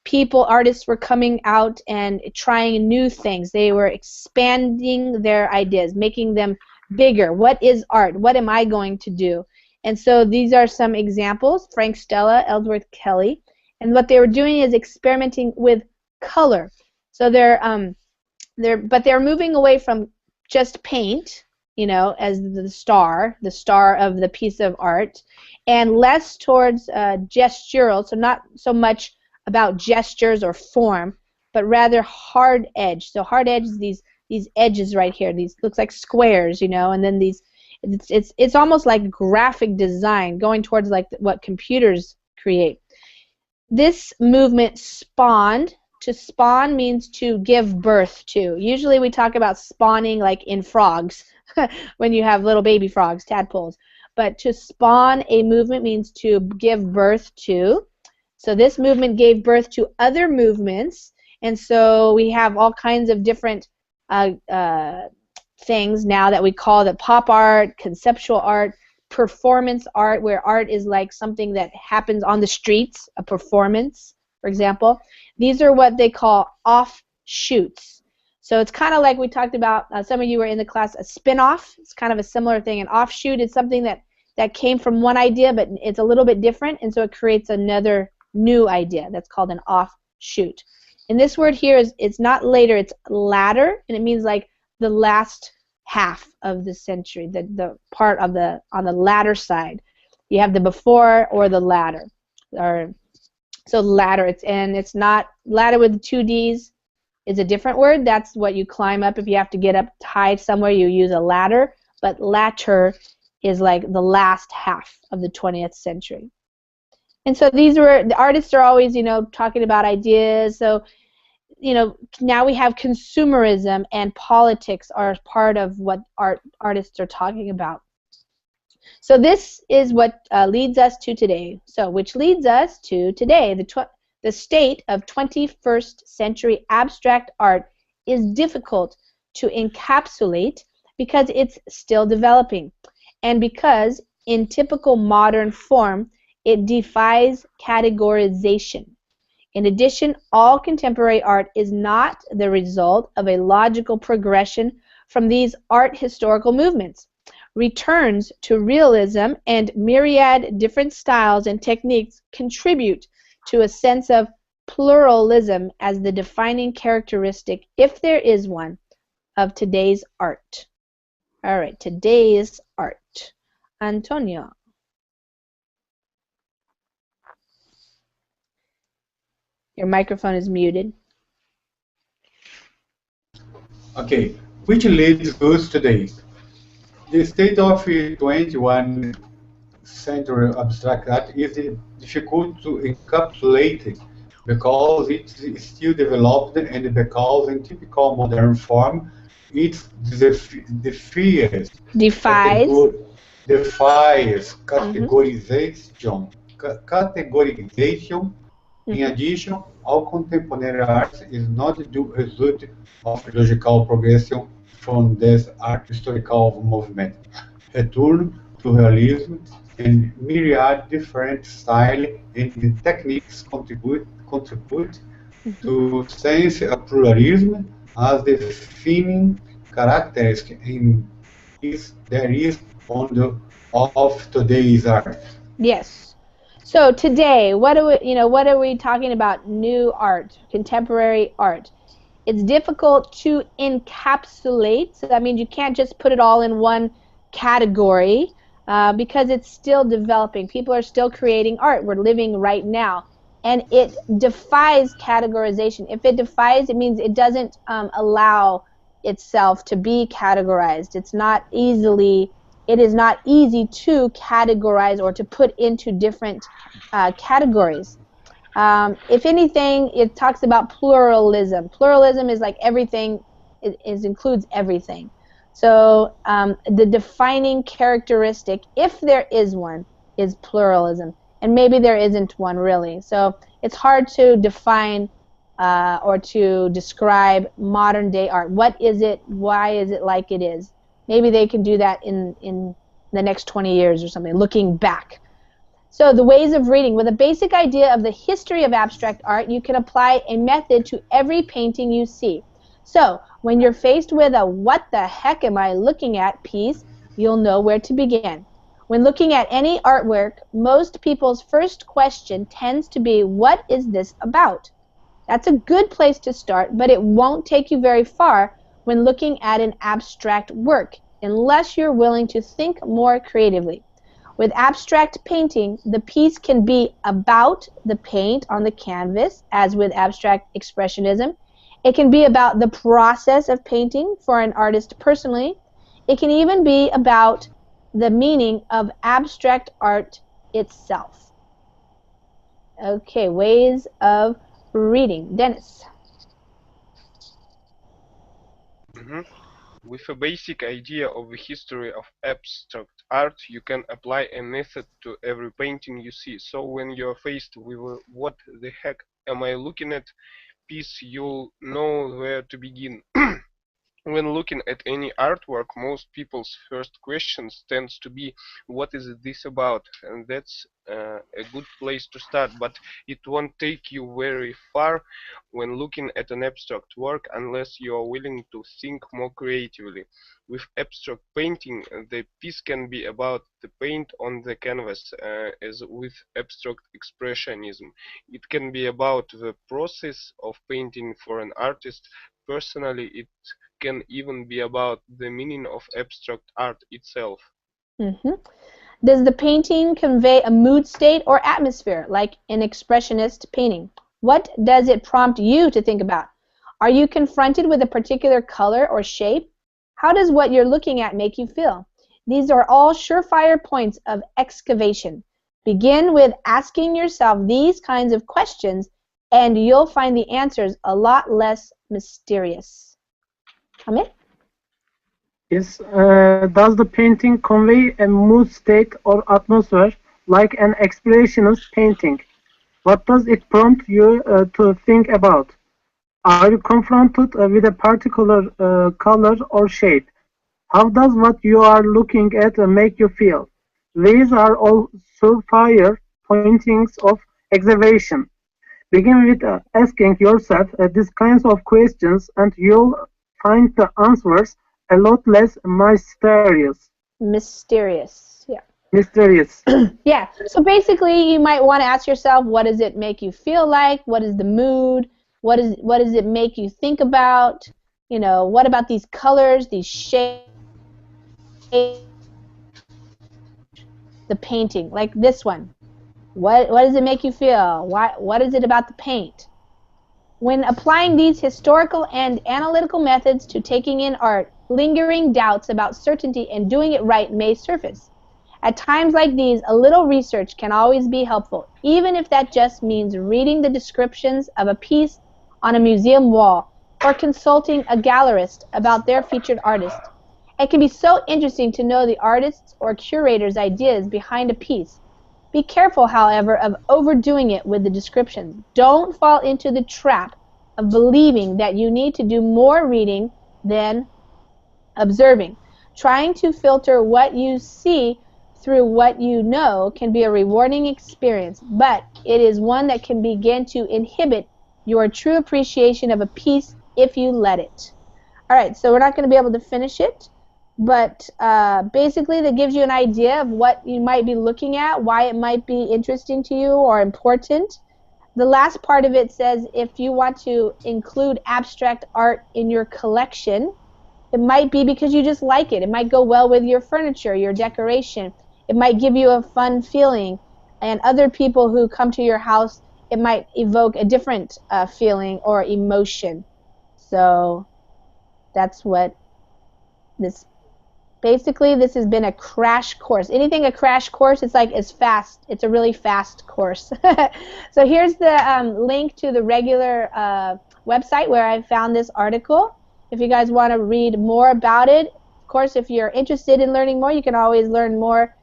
people, artists were coming out and trying new things. They were expanding their ideas, making them bigger. What is art? What am I going to do? And so these are some examples, Frank Stella, Ellsworth Kelly, And what they were doing is experimenting with color. So they're moving away from just paint, you know, as the star of the piece of art, and less towards gestural, so not so much about gestures or form, but rather hard edge. So hard edge is these edges right here. These looks like squares, you know, and then these it's almost like graphic design going towards like what computers create. This movement spawned. To spawn means to give birth to. Usually we talk about spawning like in frogs when you have little baby frogs, tadpoles. But to spawn a movement means to give birth to. So this movement gave birth to other movements, and so we have all kinds of different things now that we call the pop art, conceptual art, performance art, where art is like something that happens on the streets, a performance, for example. These are what they call offshoots. So it's kind of like we talked about, some of you were in the class, a spin-off. It's kind of a similar thing. An offshoot is something that came from one idea, but it's a little bit different, and so it creates another new idea. That's called an offshoot. And this word here it's not later, it's latter, and it means like the last half of the century, the part of on the latter side. You have the before or the latter. So ladder, it's not ladder with 2 D's is a different word. That's what you climb up if you have to get up high somewhere. You use a ladder, but latter is like the last half of the 20th century. And so the artists are always, you know, talking about ideas. So, you know, now we have consumerism and politics are part of what artists are talking about. So this is what leads us to today. So which leads us to today. The state of 21st century abstract art is difficult to encapsulate because it's still developing, and because in typical modern form it defies categorization. In addition, all contemporary art is not the result of a logical progression from these art historical movements. Returns to realism and myriad different styles and techniques contribute to a sense of pluralism as the defining characteristic, if there is one, of today's art. All right, today's art. Antonio. Your microphone is muted. Okay, which leads us today. The state of 21st century abstract art is difficult to encapsulate because it's still developed and because in typical modern form it defies categorization. In addition, all contemporary art is not the result of logical progression from this art historical movement. Return to realism and myriad different styles and techniques contribute to sense of pluralism as the defining characteristic there is of today's art. Yes. So today, what are we talking about? New art, contemporary art. It's difficult to encapsulate, so that means you can't just put it all in one category because it's still developing. People are still creating art. We're living right now. And it defies categorization. If it defies, it means it doesn't allow itself to be categorized. It is not easy to categorize or to put into different categories. If anything, it talks about pluralism. Pluralism is like everything, it includes everything. So the defining characteristic, if there is one, is pluralism. And maybe there isn't one really. So it's hard to define or to describe modern day art. What is it? Why is it like it is? Maybe they can do that in the next 20 years or something, looking back. So the ways of reading. With a basic idea of the history of abstract art, you can apply a method to every painting you see. So when you're faced with a what the heck am I looking at piece, you'll know where to begin. When looking at any artwork, most people's first question tends to be, what is this about? That's a good place to start, but it won't take you very far when looking at an abstract work, unless you're willing to think more creatively. With abstract painting, the piece can be about the paint on the canvas, as with abstract expressionism. It can be about the process of painting for an artist personally. It can even be about the meaning of abstract art itself. Okay, ways of reading. Dennis. With a basic idea of the history of abstract art, you can apply a method to every painting you see. So when you're faced with what the heck am I looking at piece, you'll know where to begin. When looking at any artwork, most people's first questions tends to be, what is this about? And that's a good place to start, but it won't take you very far when looking at an abstract work unless you are willing to think more creatively. With abstract painting, the piece can be about the paint on the canvas, as with abstract expressionism. It can be about the process of painting for an artist. Personally, it can even be about the meaning of abstract art itself. Does the painting convey a mood state or atmosphere, like an expressionist painting? What does it prompt you to think about? Are you confronted with a particular color or shape? How does what you're looking at make you feel? These are all surefire points of excavation. Begin with asking yourself these kinds of questions, and you'll find the answers a lot less mysterious. Hamid? Yes, does the painting convey a mood state or atmosphere like an expressionist painting? What does it prompt you to think about? Are you confronted with a particular color or shape? How does what you are looking at make you feel? These are all surefire pointings of excavation. Begin with asking yourself these kinds of questions, and you'll find the answers a lot less mysterious. Mysterious, yeah. Mysterious. Yeah, so basically you might want to ask yourself, what does it make you feel like? What is the mood? What does it make you think about? You know, what about these colors, these shapes? The painting, like this one. What does it make you feel? What is it about the paint? When applying these historical and analytical methods to taking in art, lingering doubts about certainty and doing it right may surface. At times like these, a little research can always be helpful, even if that just means reading the descriptions of a piece on a museum wall or consulting a gallerist about their featured artist. It can be so interesting to know the artist's or curator's ideas behind a piece. Be careful, however, of overdoing it with the descriptions. Don't fall into the trap of believing that you need to do more reading than observing. Trying to filter what you see through what you know can be a rewarding experience, but it is one that can begin to inhibit your true appreciation of a piece if you let it. All right, so we're not going to be able to finish it, but basically that gives you an idea of what you might be looking at, why it might be interesting to you or important. The last part of it says if you want to include abstract art in your collection, it might be because you just like it. It might go well with your furniture, your decoration. It might give you a fun feeling. And other people who come to your house, it might evoke a different feeling or emotion. So that's what this, basically this has been a crash course. Anything a crash course, it's like it's fast. It's a really fast course. So here's the link to the regular website where I found this article. If you guys want to read more about it, of course, if you're interested in learning more, you can always learn more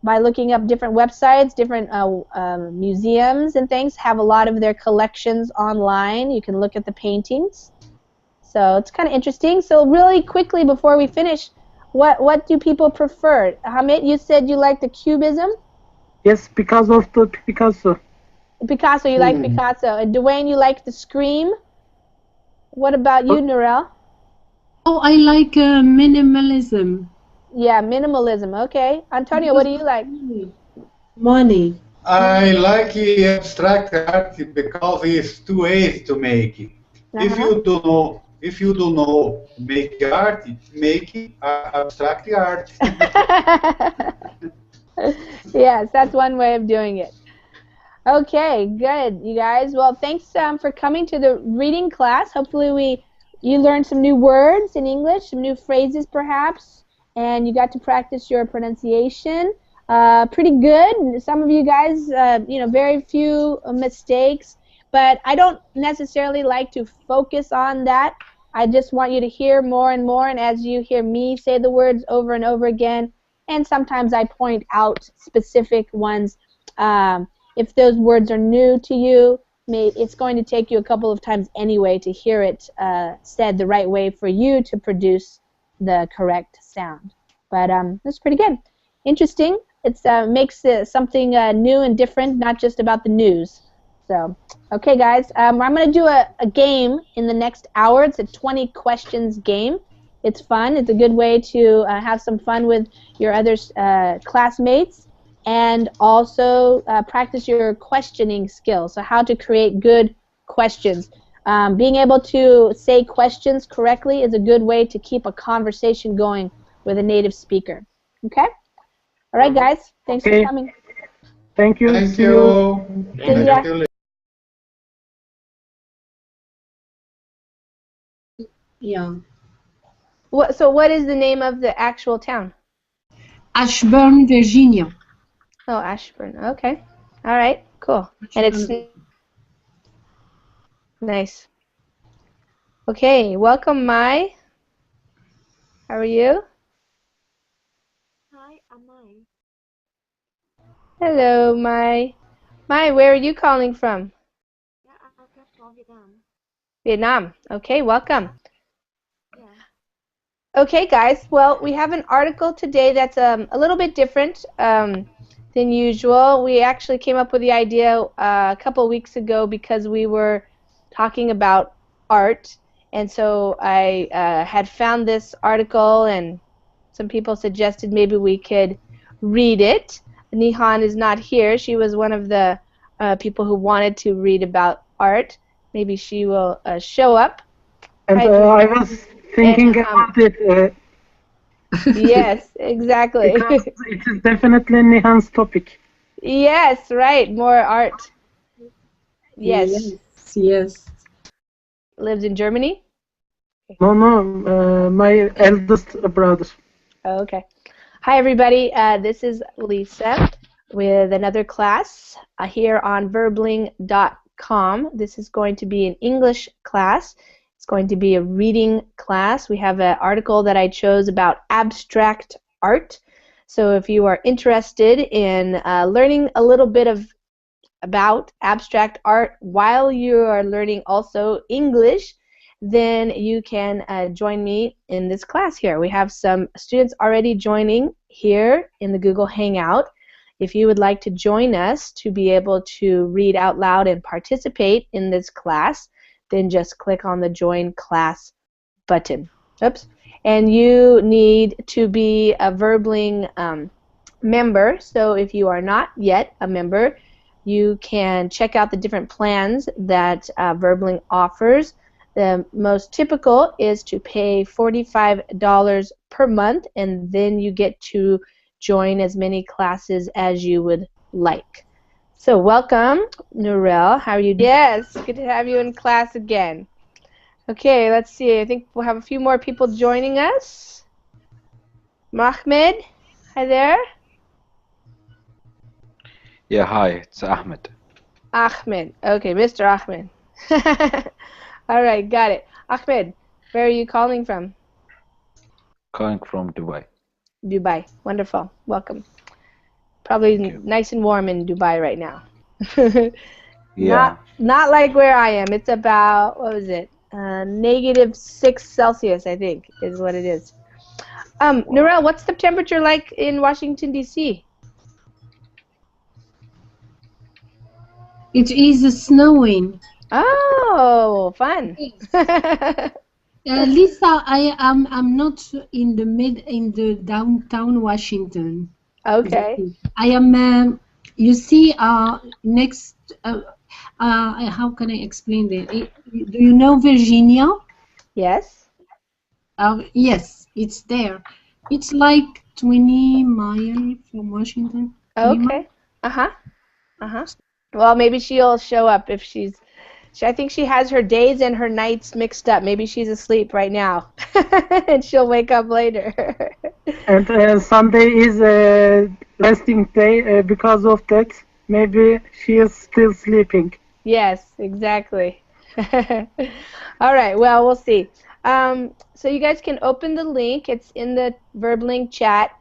by looking up different websites, different museums and things have a lot of their collections online. You can look at the paintings. So it's kind of interesting. So really quickly before we finish, what do people prefer? Hamid, you said you like the Cubism? Yes, because of the Picasso. Picasso, you like Picasso. And Dwayne, you like the Scream? What about you, Narelle? Oh, I like minimalism. Yeah, minimalism. Okay. Antonio, what do you like? Money. I like abstract art because it's two ways to make it. If you don't know make art, make abstract art. Yes, that's one way of doing it. Okay, good, you guys. Well, thanks for coming to the reading class. Hopefully you learned some new words in English, some new phrases perhaps, and you got to practice your pronunciation. Pretty good. Some of you guys, very few mistakes, but I don't necessarily like to focus on that. I just want you to hear more and more, and as you hear me say the words over and over again, and sometimes I point out specific ones. If those words are new to you, it's going to take you a couple of times anyway to hear it said the right way for you to produce the correct sound. But that's pretty good. Interesting. It makes something new and different, not just about the news. So, okay, guys, I'm going to do a game in the next hour. It's a 20 questions game. It's fun. It's a good way to have some fun with your other classmates, and also practice your questioning skills. So how to create good questions. Being able to say questions correctly is a good way to keep a conversation going with a native speaker. Okay? All right, guys. Thanks for coming. Thank you. Thank See you. you. See ya. Yeah. So what is the name of the actual town? Ashburn, Virginia. Oh, Ashburn. Okay. All right. Cool. And it's nice. Okay. Welcome, Mai. How are you? Hi, am I? Hello, Mai. Mai, where are you calling from? Yeah, I'm from Vietnam. Vietnam. Okay, welcome. Yeah. Okay, guys. Well, we have an article today that's a little bit different than usual. We actually came up with the idea a couple weeks ago because we were talking about art, and so I had found this article, and some people suggested maybe we could read it. Nihan is not here. She was one of the people who wanted to read about art. Maybe she will show up. And I was thinking about it. Yes, exactly. Because it is definitely Nihan's topic. Yes, right. More art. Yes. Yes. Lives in Germany? No, my eldest brother. Oh, okay. Hi, everybody. This is Lisa with another class here on Verbling.com. This is going to be an English class. It's going to be a reading class. We have an article that I chose about abstract art. So if you are interested in learning a little bit about abstract art while you are learning also English, then you can join me in this class here. We have some students already joining here in the Google Hangout. If you would like to join us to be able to read out loud and participate in this class, then just click on the Join Class button. Oops. And you need to be a Verbling member. So if you are not yet a member, you can check out the different plans that Verbling offers. The most typical is to pay $45 per month, and then you get to join as many classes as you would like. So welcome, Nurel. How are you? Yes, good to have you in class again. Okay, let's see. I think we'll have a few more people joining us. Mahmed, hi there. Yeah, hi, it's Ahmed. Ahmed. Okay, Mr. Ahmed. All right, got it. Ahmed, where are you calling from? Calling from Dubai. Dubai. Wonderful. Welcome. Probably nice and warm in Dubai right now. Yeah. Not like where I am. It's about, what was it? -6 Celsius, I think, is what it is. Nurel, what's the temperature like in Washington, D.C.? It is snowing. Oh, fun. Lisa, I'm not in the downtown Washington. Okay. I am. You see, next. How can I explain that? Do you know Virginia? Yes. Yes, it's there. It's like 20 miles from Washington. 20 miles. Okay. Uh-huh. Uh-huh. Well, maybe she'll show up if I think she has her days and her nights mixed up. Maybe she's asleep right now, and she'll wake up later. And Sunday is a resting day because of that. Maybe she is still sleeping. Yes, exactly. All right, well, we'll see. So you guys can open the link. It's in the Verbling chat.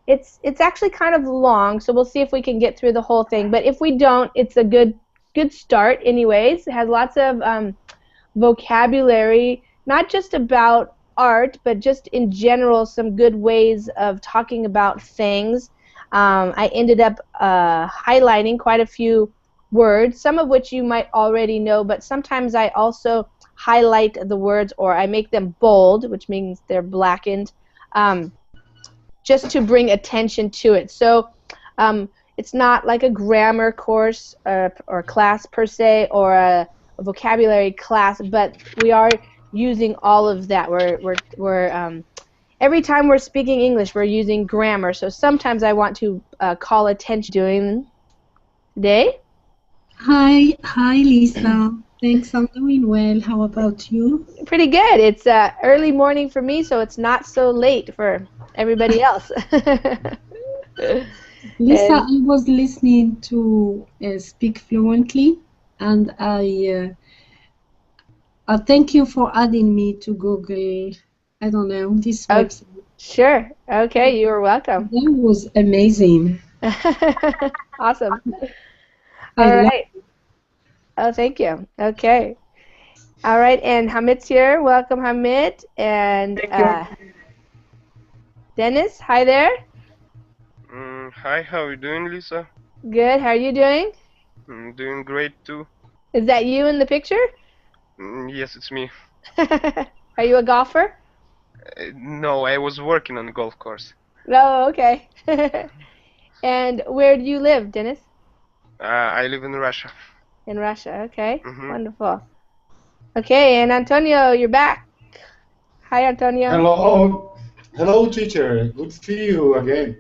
It's actually kind of long, so we'll see if we can get through the whole thing. But if we don't, it's a good start anyways. It has lots of vocabulary, not just about art, but just in general some good ways of talking about things. I ended up highlighting quite a few words, some of which you might already know, but sometimes I also highlight the words, or I make them bold, which means they're blackened, just to bring attention to it. So it's not like a grammar course or class per se, or a vocabulary class, but we are using all of that. We're every time we're speaking English, we're using grammar. So sometimes I want to call attention to doing today. Hi, Lisa. Thanks, I'm doing well. How about you? Pretty good. It's early morning for me, so it's not so late for everybody else. Lisa, I was listening to Speak Fluently, and I thank you for adding me to Google. I don't know, this website. Sure. Okay, you are welcome. That was amazing. Awesome. All right. Oh, thank you. Okay. All right, and Hamit's here. Welcome, Hamit. And Dennis, hi there. Hi, how are you doing, Lisa? Good. How are you doing? I'm doing great too. Is that you in the picture? Yes, it's me. Are you a golfer? No, I was working on a golf course. Oh, okay. And where do you live, Dennis? I live in Russia. In Russia. Okay. Wonderful. Okay, and Antonio, you're back. Hi, Antonio. Hello. Hello, teacher. Good to see you again.